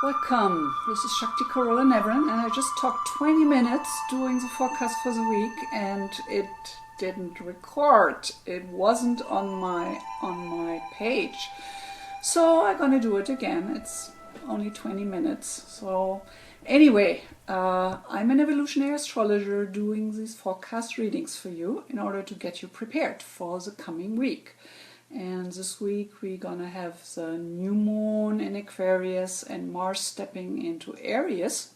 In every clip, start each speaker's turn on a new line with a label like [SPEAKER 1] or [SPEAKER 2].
[SPEAKER 1] Welcome, this is Shakti Carola Navran, and I just talked 20 minutes doing the forecast for the week, and it didn't record. It wasn't on my page. So I'm gonna do it again. It's only 20 minutes. So anyway, I'm an evolutionary astrologer doing these forecast readings for you in order to get you prepared for the coming week. And this week we're gonna have the new moon in Aquarius and Mars stepping into Aries.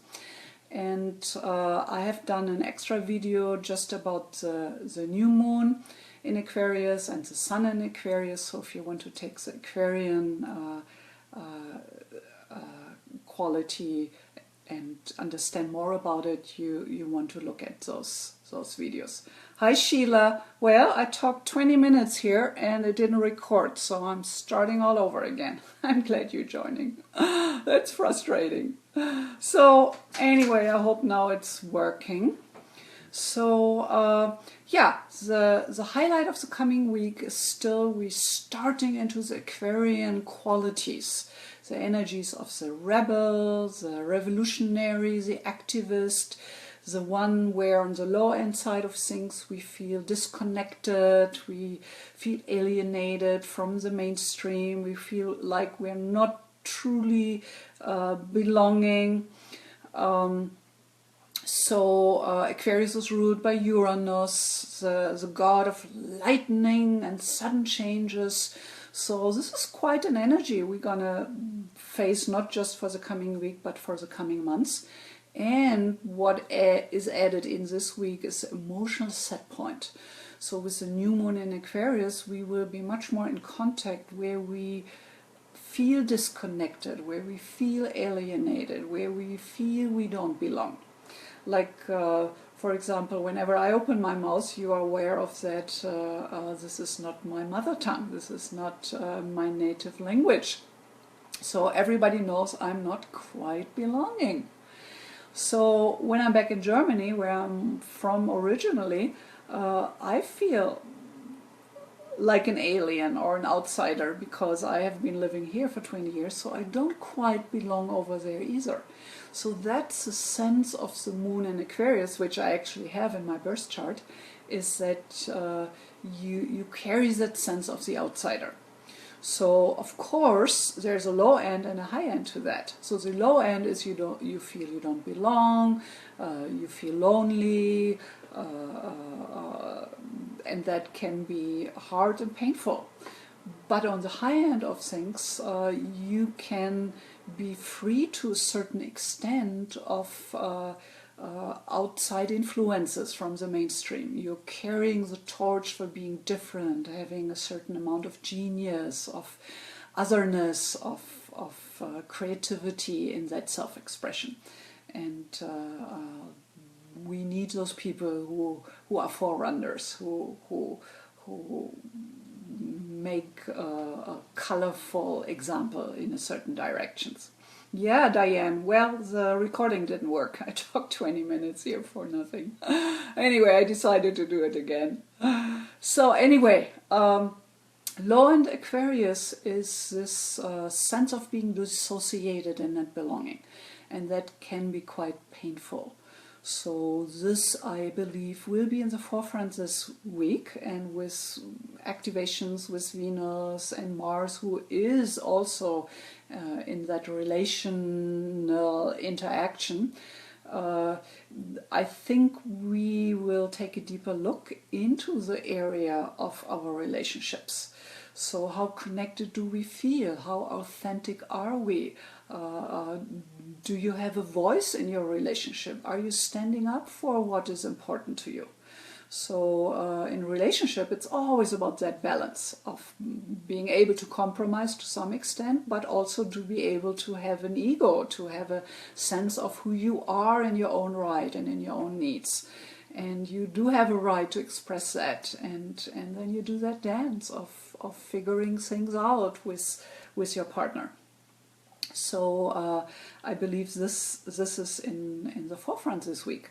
[SPEAKER 1] And I have done an extra video just about the new moon in Aquarius and the sun in Aquarius. So if you want to take the Aquarian quality and understand more about it, you want to look at those videos. Hi Sheila. Well, I talked 20 minutes here and it didn't record, so I'm starting all over again. I'm glad you're joining. That's frustrating. So anyway, I hope now it's working. So yeah, the highlight of the coming week is still we're starting into the Aquarian qualities, the energies of the rebel, the revolutionary, the activist, the one where on the low end side of things we feel disconnected, we feel alienated from the mainstream, we feel like we're not truly belonging. Aquarius is ruled by Uranus, the god of lightning and sudden changes. So this is quite an energy we're gonna face, not just for the coming week but for the coming months. And what is added in this week is the emotional set point. So with the new moon in Aquarius, we will be much more in contact where we feel disconnected, where we feel alienated, where we feel we don't belong. Like, for example, whenever I open my mouth, you are aware of that this is not my mother tongue, this is not my native language. So everybody knows I'm not quite belonging. So when I'm back in Germany, where I'm from originally, I feel like an alien or an outsider because I have been living here for 20 years, so I don't quite belong over there either. So that's the sense of the moon in Aquarius, which I actually have in my birth chart, is that you carry that sense of the outsider. So of course there's a low end and a high end to that. So the low end is you feel you don't belong, you feel lonely, and that can be hard and painful. But on the high end of things, you can be free to a certain extent of outside influences from the mainstream. You're carrying the torch for being different, having a certain amount of genius, of otherness, of creativity in that self-expression. And we need those people who are forerunners, who make a colorful example in a certain directions. Yeah, Diane, well, the recording didn't work. I talked 20 minutes here for nothing. Anyway, I decided to do it again. So anyway, low-end Aquarius is this sense of being dissociated and not belonging. And that can be quite painful. So this, I believe, will be in the forefront this week, and with activations with Venus and Mars, who is also in that relational interaction. I think we will take a deeper look into the area of our relationships. So how connected do we feel? How authentic are we? Do you have a voice in your relationship? Are you standing up for what is important to you? So in relationship, it's always about that balance of being able to compromise to some extent, but also to be able to have an ego, to have a sense of who you are in your own right and in your own needs. And you do have a right to express that, and then you do that dance of figuring things out with your partner. So I believe this is in the forefront this week.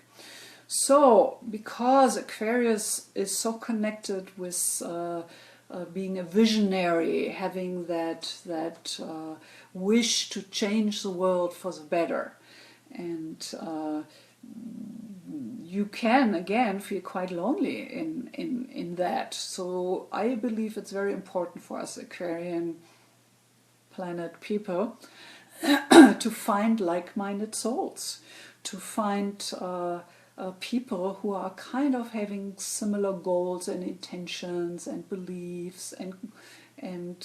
[SPEAKER 1] So because Aquarius is so connected with being a visionary, having that wish to change the world for the better. And you can again feel quite lonely in that. So I believe it's very important for us Aquarian planet people to find like-minded souls, to find people who are kind of having similar goals and intentions and beliefs and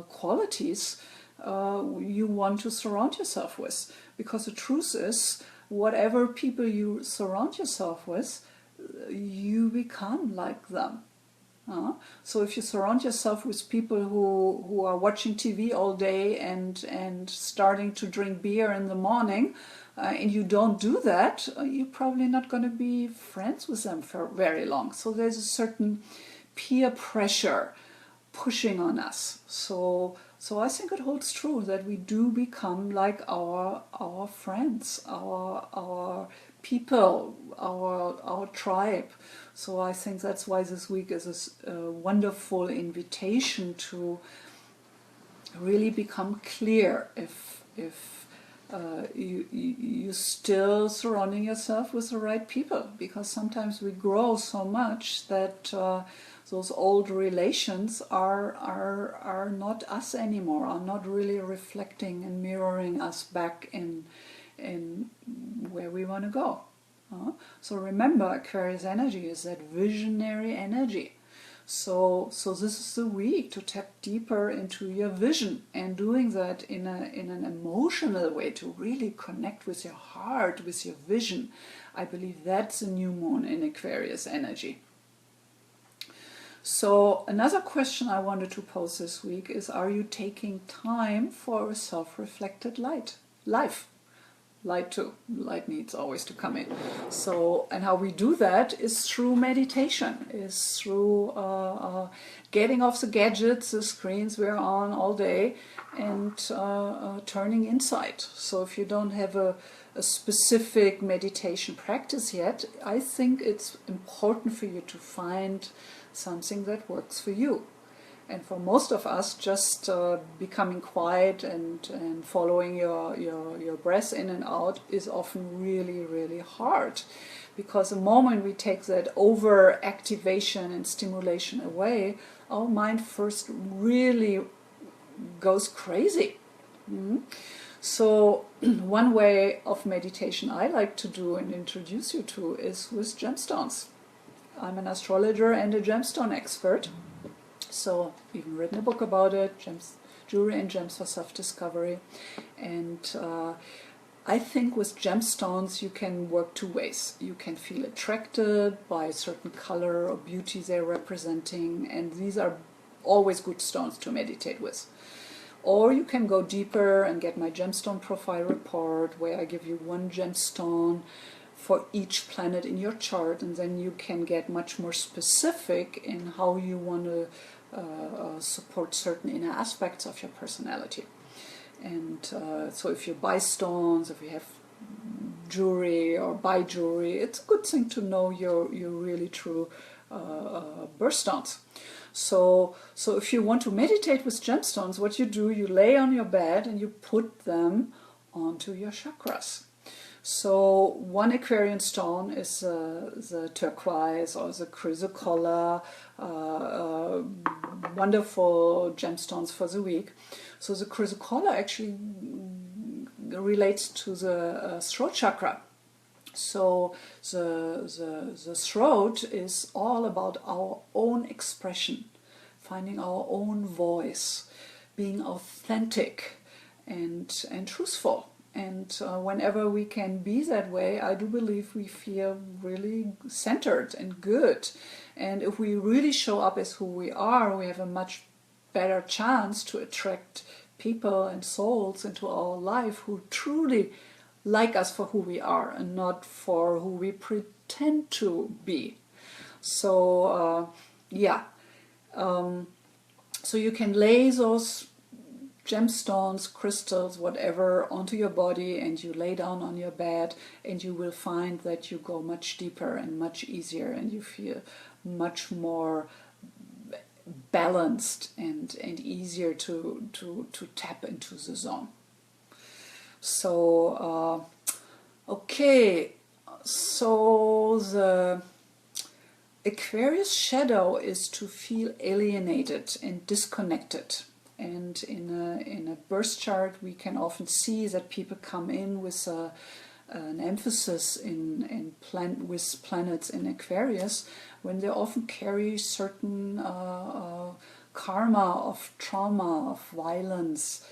[SPEAKER 1] qualities you want to surround yourself with. Because the truth is, whatever people you surround yourself with, you become like them. So if you surround yourself with people who are watching TV all day and starting to drink beer in the morning, and you don't do that, you're probably not going to be friends with them for very long. So there's a certain peer pressure pushing on us. So I think it holds true that we do become like our friends, our people, our tribe. So I think that's why this week is a wonderful invitation to really become clear if you're still surrounding yourself with the right people, because sometimes we grow so much that those old relations are not us anymore, are not really reflecting and mirroring us back in where we want to go. So remember, Aquarius energy is that visionary energy. So this is the week to tap deeper into your vision, and doing that in an emotional way, to really connect with your heart, with your vision. I believe that's a new moon in Aquarius energy. So another question I wanted to pose this week is, are you taking time for a self-reflected life? Light too. Light needs always to come in. So, and how we do that is through meditation, is through getting off the gadgets, the screens we're on all day, and turning inside. So if you don't have a specific meditation practice yet, I think it's important for you to find something that works for you. And for most of us, just becoming quiet and following your breath in and out is often really, really hard. Because the moment we take that over-activation and stimulation away, our mind first really goes crazy. So one way of meditation I like to do and introduce you to is with gemstones. I'm an astrologer and a gemstone expert. So I've even written a book about it, Jewelry and Gems for Self-Discovery. And I think with gemstones you can work two ways. You can feel attracted by a certain color or beauty they're representing, and these are always good stones to meditate with. Or you can go deeper and get my gemstone profile report, where I give you one gemstone for each planet in your chart, and then you can get much more specific in how you want to support certain inner aspects of your personality. And so if you buy stones, if you have jewelry or buy jewelry, it's a good thing to know your really true birthstones. So if you want to meditate with gemstones, what you do, you lay on your bed and you put them onto your chakras. So one Aquarian stone is the turquoise or the chrysocolla, wonderful gemstones for the week. So the chrysocolla actually relates to the throat chakra. So the throat is all about our own expression, finding our own voice, being authentic and truthful. And whenever we can be that way, I do believe we feel really centered and good. And if we really show up as who we are, we have a much better chance to attract people and souls into our life who truly like us for who we are and not for who we pretend to be. So, so you can lay those gemstones, crystals, whatever, onto your body, and you lay down on your bed, and you will find that you go much deeper and much easier, and you feel much more balanced and easier to tap into the zone. So okay, so the Aquarius shadow is to feel alienated and disconnected. And in a birth chart, we can often see that people come in with an emphasis with planets in Aquarius, when they often carry certain karma of trauma, of violence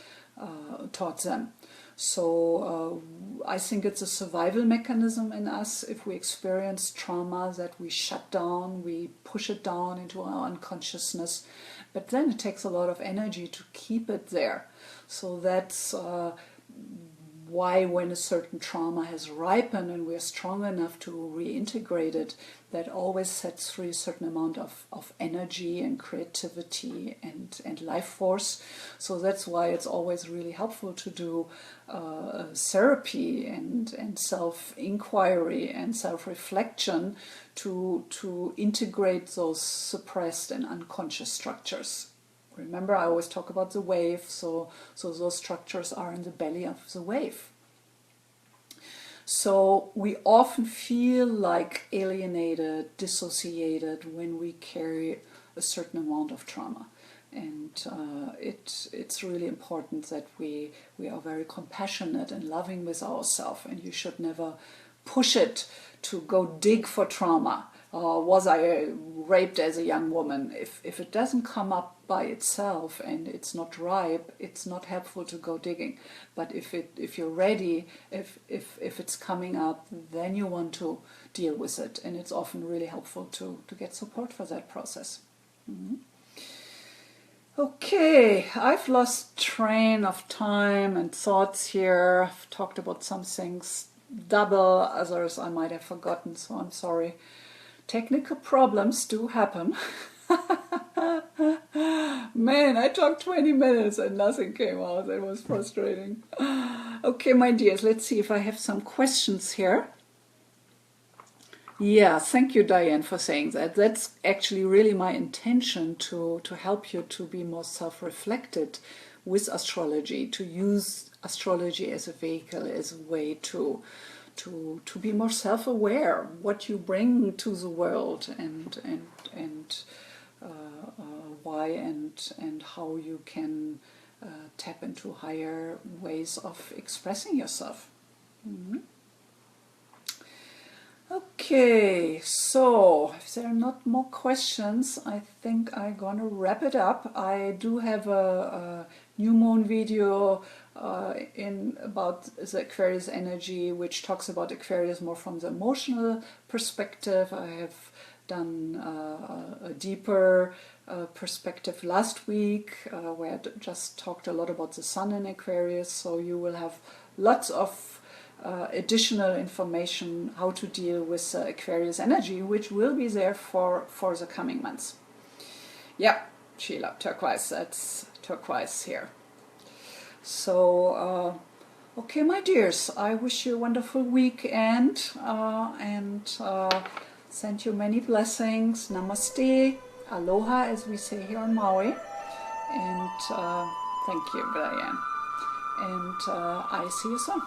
[SPEAKER 1] towards them. So I think it's a survival mechanism in us. If we experience trauma, that we shut down, we push it down into our unconsciousness, but then it takes a lot of energy to keep it there. So that's why when a certain trauma has ripened and we're strong enough to reintegrate it, that always sets free a certain amount of energy and creativity and life force. So that's why it's always really helpful to do therapy and self-inquiry and self-reflection to integrate those suppressed and unconscious structures. Remember, I always talk about the wave, so those structures are in the belly of the wave. So we often feel like alienated, dissociated when we carry a certain amount of trauma. And it's really important that we are very compassionate and loving with ourselves, and you should never push it to go dig for trauma. Was I raped as a young woman? If it doesn't come up by itself and it's not ripe, it's not helpful to go digging. But if you're ready, if it's coming up, then you want to deal with it, and it's often really helpful to get support for that process. Mm-hmm. Okay, I've lost train of time and thoughts here. I've talked about some things double, others I might have forgotten, so I'm sorry. Technical problems do happen. Man, I talked 20 minutes and nothing came out. That was frustrating. Okay, my dears, let's see if I have some questions here. Yeah, thank you, Diane, for saying that. That's actually really my intention, to help you to be more self-reflected with astrology, to use astrology as a vehicle, as a way to be more self-aware, what you bring to the world, and why and how you can tap into higher ways of expressing yourself. Mm-hmm. Okay, so if there are not more questions, I think I'm gonna wrap it up. I do have a new moon video in about the Aquarius energy, which talks about Aquarius more from the emotional perspective. I have done a deeper perspective last week, where I just talked a lot about the sun in Aquarius, so you will have lots of additional information how to deal with Aquarius energy, which will be there for the coming months. Yeah, Sheila, turquoise, that's turquoise here. So, okay, my dears, I wish you a wonderful weekend and send you many blessings. Namaste, aloha, as we say here on Maui. And thank you, Brian. And I see you soon.